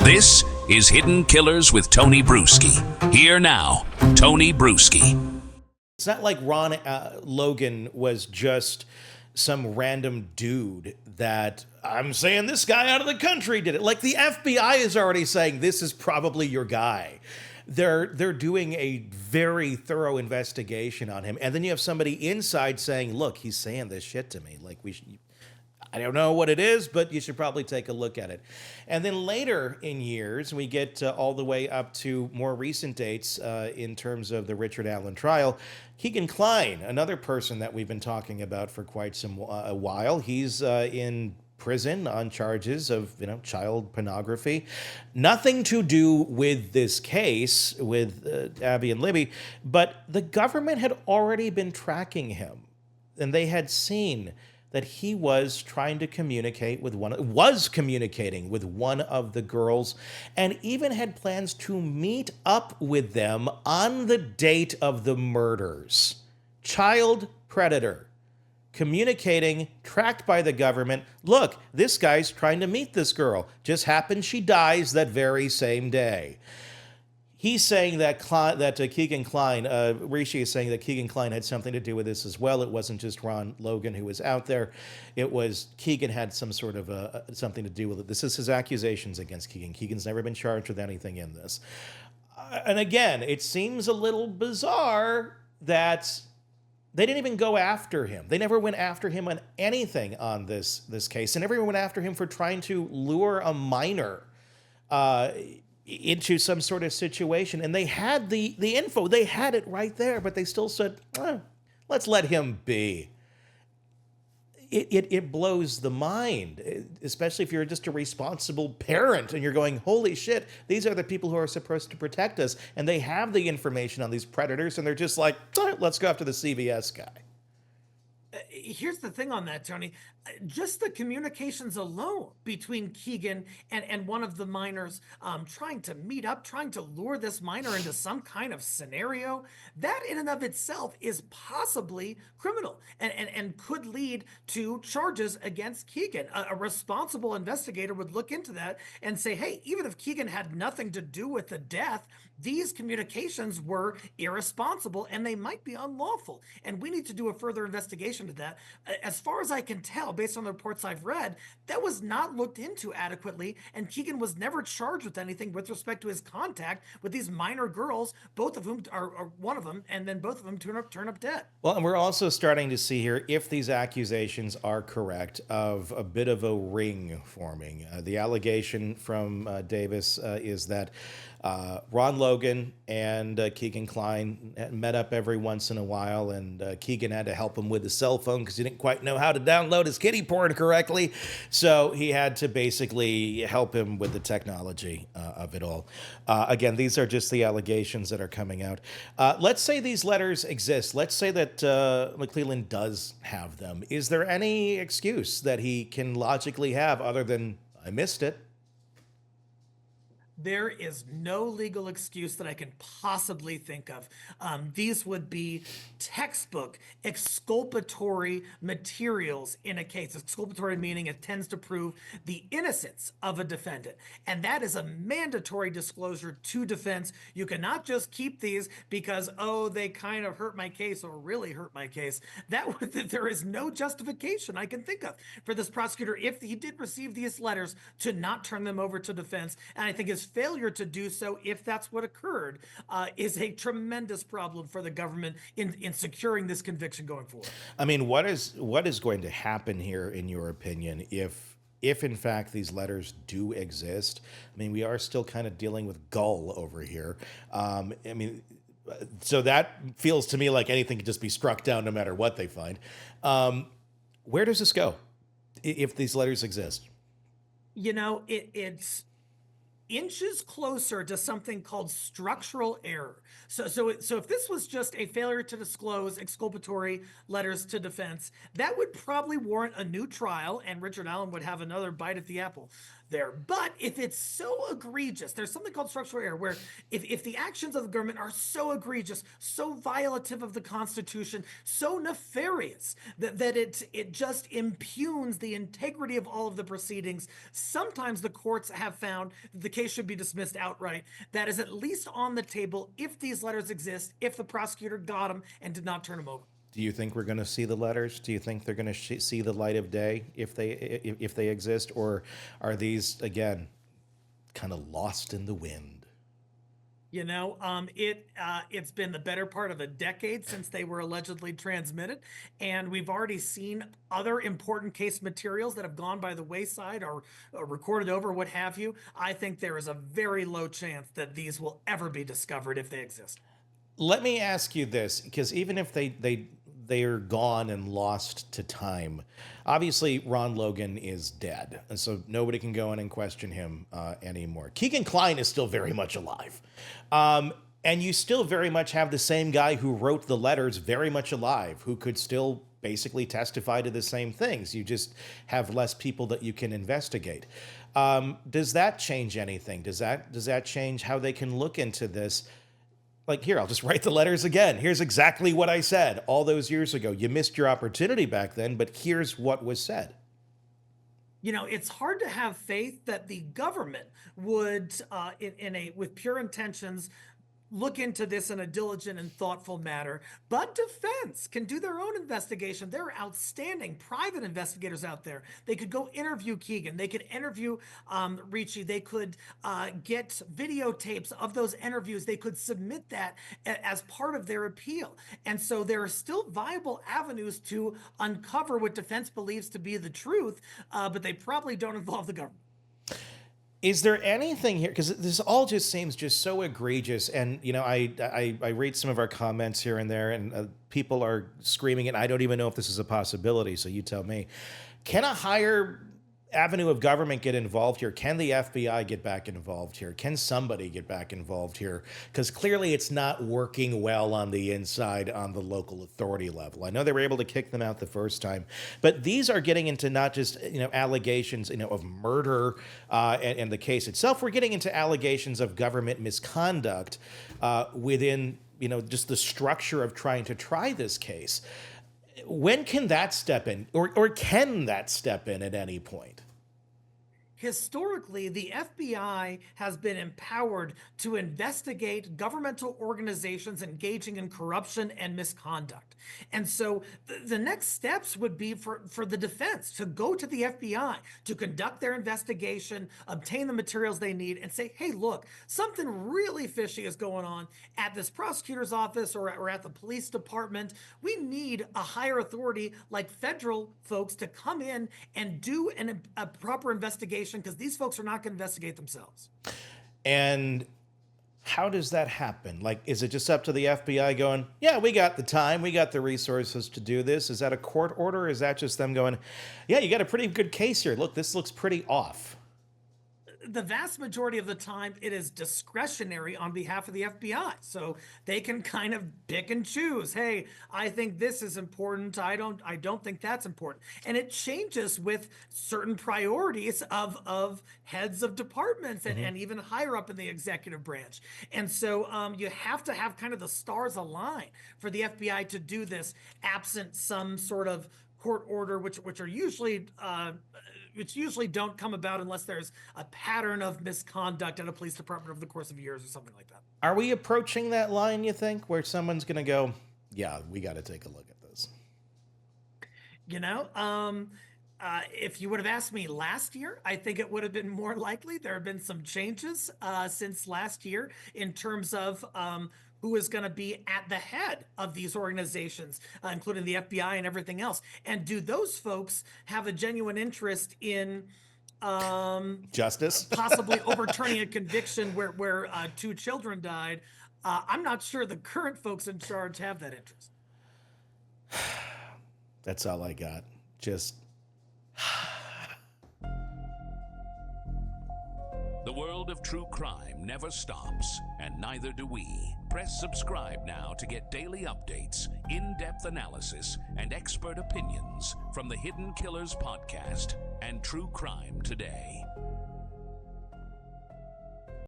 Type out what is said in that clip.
This is Hidden Killers with Tony Brueski. Here now, Tony Brueski. It's not like Ron Logan was just some random dude that I'm saying this guy out of the country did it. Like the FBI is already saying this is probably your guy. They're doing a very thorough investigation on him, and then you have somebody inside saying, "Look, he's saying this shit to me. Like we should." I don't know what it is, but you should probably take a look at it. And then later in years, we get all the way up to more recent dates in terms of the Richard Allen trial. Keegan Kline, another person that we've been talking about for quite a while, he's in prison on charges of child pornography. Nothing to do with this case with Abby and Libby, but the government had already been tracking him, and they had seen that he was trying to communicating with one of the girls, and even had plans to meet up with them on the date of the murders. Child predator. Communicating, tracked by the government. Look, this guy's trying to meet this girl. Just happens she dies that very same day. He's saying that Keegan Kline, Rishi is saying that Keegan Kline had something to do with this as well. It wasn't just Ron Logan who was out there. It was Keegan had some sort of something to do with it. This is his accusations against Keegan. Keegan's never been charged with anything in this. And again, it seems a little bizarre that they didn't even go after him. They never went after him on anything on this case. And everyone went after him for trying to lure a minor into some sort of situation, and they had the info. They had it right there, but they still said, let's let him be. It blows the mind, especially if you're just a responsible parent and you're going, holy shit, these are the people who are supposed to protect us, and they have the information on these predators, and they're just like, let's go after the CVS guy. Here's the thing on that, Tony. Just the communications alone between Keegan and one of the minors trying to meet up, trying to lure this minor into some kind of scenario, that in and of itself is possibly criminal and could lead to charges against Keegan. A responsible investigator would look into that and say, hey, even if Keegan had nothing to do with the death, these communications were irresponsible and they might be unlawful. And we need to do a further investigation of that. As far as I can tell, based on the reports I've read, that was not looked into adequately, and Keegan was never charged with anything with respect to his contact with these minor girls, both of whom are one of them, and then both of them turn up dead. Well, and we're also starting to see here, if these accusations are correct, of a bit of a ring forming. The allegation from Davis is that Ron Logan and Keegan Kline met up every once in a while, and Keegan had to help him with his cell phone because he didn't quite know how to download his kiddie porn correctly. So he had to basically help him with the technology of it all. Again, these are just the allegations that are coming out. Let's say these letters exist. Let's say that McClelland does have them. Is there any excuse that he can logically have other than, I missed it? There is no legal excuse that I can possibly think of. These would be textbook exculpatory materials in a case. Exculpatory meaning it tends to prove the innocence of a defendant. And that is a mandatory disclosure to defense. You cannot just keep these because, they kind of hurt my case or really hurt my case. There is no justification I can think of for this prosecutor, if he did receive these letters, to not turn them over to defense. And I think his failure to do so, if that's what occurred, is a tremendous problem for the government in securing this conviction going forward. I mean, what is going to happen here, in your opinion, if in fact these letters do exist? I mean, we are still kind of dealing with Gull over here. So that feels to me like anything could just be struck down no matter what they find. Where does this go if these letters exist? It's inches closer to something called structural error. So if this was just a failure to disclose exculpatory letters to defense, that would probably warrant a new trial, and Richard Allen would have another bite at the apple. there. But if it's so egregious, there's something called structural error, where if the actions of the government are so egregious, so violative of the Constitution, so nefarious that it just impugns the integrity of all of the proceedings, sometimes the courts have found the case should be dismissed outright. That is at least on the table if these letters exist, if the prosecutor got them and did not turn them over. Do you think we're going to see the letters? Do you think they're going to see the light of day if they exist, or are these again kind of lost in the wind? You know, it's been the better part of a decade since they were allegedly transmitted, and we've already seen other important case materials that have gone by the wayside or recorded over, what have you. I think there is a very low chance that these will ever be discovered if they exist. Let me ask you this, because even if they're gone and lost to time, obviously Ron Logan is dead, and so nobody can go in and question him anymore. Keegan Kline is still very much alive. And you still very much have the same guy who wrote the letters very much alive, who could still basically testify to the same things. You just have less people that you can investigate. Does that change anything? Does that change how they can look into this? Like, here, I'll just write the letters again. Here's exactly what I said all those years ago. You missed your opportunity back then, but here's what was said. You know, it's hard to have faith that the government would, with pure intentions, look into this in a diligent and thoughtful manner. But defense can do their own investigation. There are outstanding private investigators out there. They could go interview Keegan. They could interview Ricci. They could get videotapes of those interviews. They could submit that as part of their appeal. And so there are still viable avenues to uncover what defense believes to be the truth, but they probably don't involve the government. Is there anything here, because this all just seems just so egregious, and you know, I read some of our comments here and there, and people are screaming, and I don't even know if this is a possibility, so you tell me. Can a higher avenue of government get involved here? Can the FBI get back involved here? Can somebody get back involved here? Because clearly it's not working well on the inside on the local authority level. I know they were able to kick them out the first time, but these are getting into not just, you know, allegations, you know, of murder and the case itself. We're getting into allegations of government misconduct within, you know, just the structure of trying to try this case. When can that step in, or can that step in at any point? Historically, the FBI has been empowered to investigate governmental organizations engaging in corruption and misconduct. And so the next steps would be for the defense to go to the FBI, to conduct their investigation, obtain the materials they need, and say, hey, look, something really fishy is going on at this prosecutor's office or at the police department. We need a higher authority like federal folks to come in and do a proper investigation, because these folks are not going to investigate themselves. And how does that happen? Like, is it just up to the FBI going, yeah, we got the time, we got the resources to do this? Is that a court order? Or is that just them going, yeah, you got a pretty good case here. Look, this looks pretty off. The vast majority of the time, it is discretionary on behalf of the FBI. So they can kind of pick and choose. Hey, I think this is important. I don't think that's important. And it changes with certain priorities of heads of departments and even higher up in the executive branch. And so you have to have kind of the stars align for the FBI to do this, absent some sort of court order, which usually don't come about unless there's a pattern of misconduct at a police department over the course of years or something like that. Are we approaching that line, you think, where someone's going to go, yeah, we got to take a look at this? You know, if you would have asked me last year, I think it would have been more likely. There have been some changes since last year in terms of who is going to be at the head of these organizations, including the FBI and everything else. And do those folks have a genuine interest in justice, possibly overturning a conviction where 2 children died? I'm not sure the current folks in charge have that interest. That's all I got. Just The world of true crime never stops, and neither do we. Press subscribe now to get daily updates, in-depth analysis, and expert opinions from the Hidden Killers podcast and True Crime Today.